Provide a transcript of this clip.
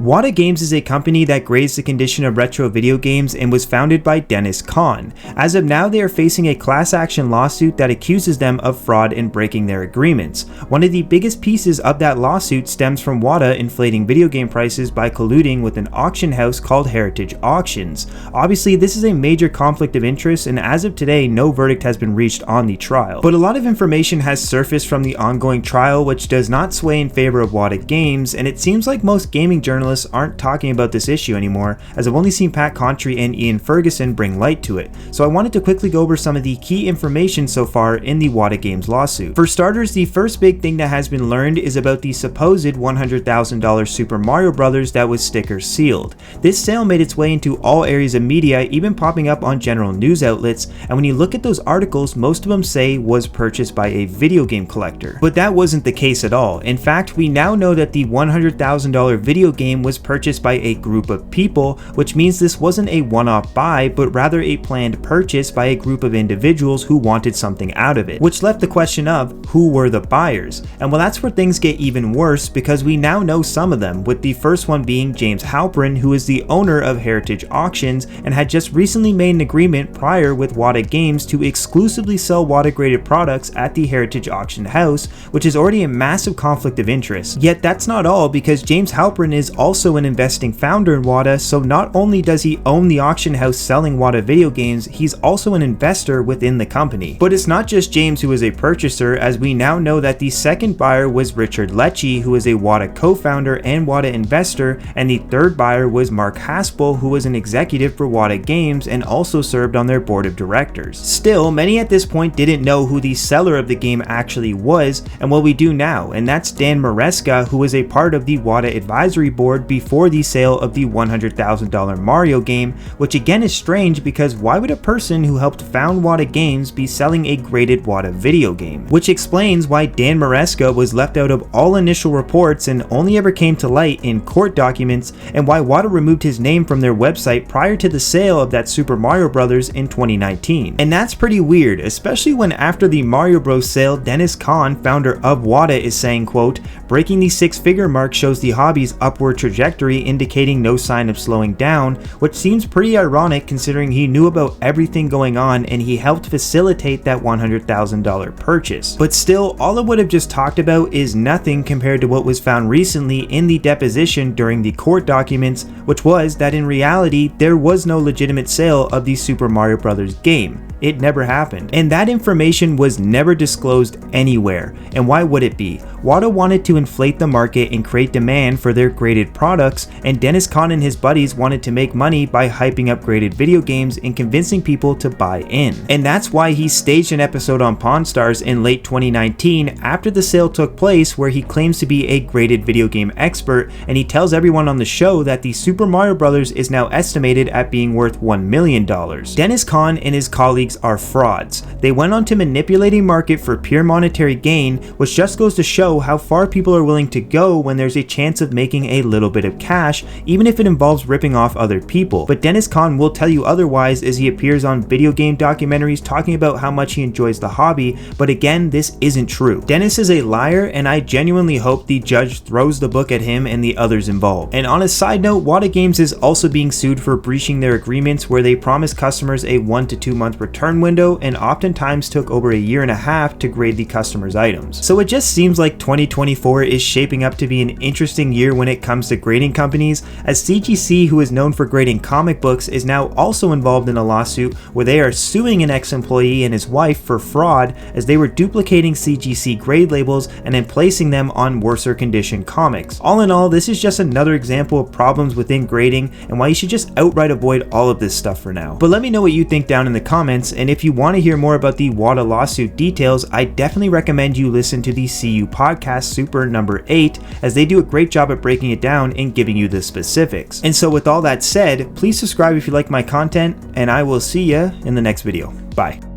Wata Games is a company that grades the condition of retro video games and was founded by Dennis Kahn. As of now, they are facing a class action lawsuit that accuses them of fraud in breaking their agreements. One of the biggest pieces of that lawsuit stems from Wata inflating video game prices by colluding with an auction house called Heritage Auctions. Obviously, this is a major conflict of interest, and as of today, no verdict has been reached on the trial. But a lot of information has surfaced from the ongoing trial which does not sway in favor of Wata Games, and it seems like most gaming journalists aren't talking about this issue anymore, as I've only seen Pat Contry and Ian Ferguson bring light to it. So I wanted to quickly go over some of the key information so far in the Wata Games lawsuit. For starters, the first big thing that has been learned is about the supposed $100,000 Super Mario Bros. That was sticker sealed. This sale made its way into all areas of media, even popping up on general news outlets, and when you look at those articles, most of them say was purchased by a video game collector. But that wasn't the case at all. In fact, we now know that the $100,000 video game was purchased by a group of people, which means this wasn't a one-off buy, but rather a planned purchase by a group of individuals who wanted something out of it, which left the question of who were the buyers. And well, that's where things get even worse, because we now know some of them, with the first one being James Halpern, who is the owner of Heritage Auctions and had just recently made an agreement prior with Wata Games to exclusively sell Wata graded products at the Heritage Auction House, which is already a massive conflict of interest. Yet that's not all, because James Halpern is also an investing founder in Wata, so not only does he own the auction house selling Wata video games, he's also an investor within the company. But it's not just James who is a purchaser, as we now know that the second buyer was Richard Lecce, who is a Wata co-founder and Wata investor, and the third buyer was Mark Haspel, who was an executive for Wata Games and also served on their board of directors. Still, many at this point didn't know who the seller of the game actually was, and well, we do now, and that's Dan Moresco, who was a part of the Wata advisory board before the sale of the $100,000 Mario game, which again is strange because why would a person who helped found Wata Games be selling a graded Wata video game? Which explains why Dan Moresco was left out of all initial reports and only ever came to light in court documents, and why Wata removed his name from their website prior to the sale of that Super Mario Bros. In 2019. And that's pretty weird, especially when after the Mario Bros. Sale, Dennis Kahn, founder of Wata, is saying, quote, "Breaking the six-figure mark shows the hobby's upward trajectory, indicating no sign of slowing down," which seems pretty ironic considering he knew about everything going on and he helped facilitate that $100,000 purchase. But still, all I would have just talked about is nothing compared to what was found recently in the deposition during the court documents, which was that in reality there was no legitimate sale of the Super Mario Bros. Game. It never happened. And that information was never disclosed anywhere. And why would it be? Wata wanted to inflate the market and create demand for their graded products, and Dennis Kahn and his buddies wanted to make money by hyping up graded video games and convincing people to buy in. And that's why he staged an episode on Pawn Stars in late 2019 after the sale took place, where he claims to be a graded video game expert, and he tells everyone on the show that the Super Mario Bros. Is now estimated at being worth $1 million. Dennis Kahn and his colleagues are frauds. They went on to manipulate a market for pure monetary gain, which just goes to show how far people are willing to go when there's a chance of making a little bit of cash, even if it involves ripping off other people. But Dennis Kahn will tell you otherwise, as he appears on video game documentaries talking about how much he enjoys the hobby, but again, this isn't true. Dennis is a liar, and I genuinely hope the judge throws the book at him and the others involved. And on a side note, Wata Games is also being sued for breaching their agreements, where they promised customers a 1 to 2 month return window and oftentimes took over a year and a half to grade the customer's items. So it just seems like 2024 is shaping up to be an interesting year when it comes to grading companies, as CGC, who is known for grading comic books, is now also involved in a lawsuit where they are suing an ex-employee and his wife for fraud, as they were duplicating CGC grade labels and then placing them on worser condition comics. All in all, this is just another example of problems within grading and why you should just outright avoid all of this stuff for now. But let me know what you think down in the comments, and if you want to hear more about the Wata lawsuit details, I definitely recommend you listen to the CU podcast Super number 8, as they do a great job at breaking it down and giving you the specifics. And so with all that said, please subscribe if you like my content, and I will see ya in the next video. Bye.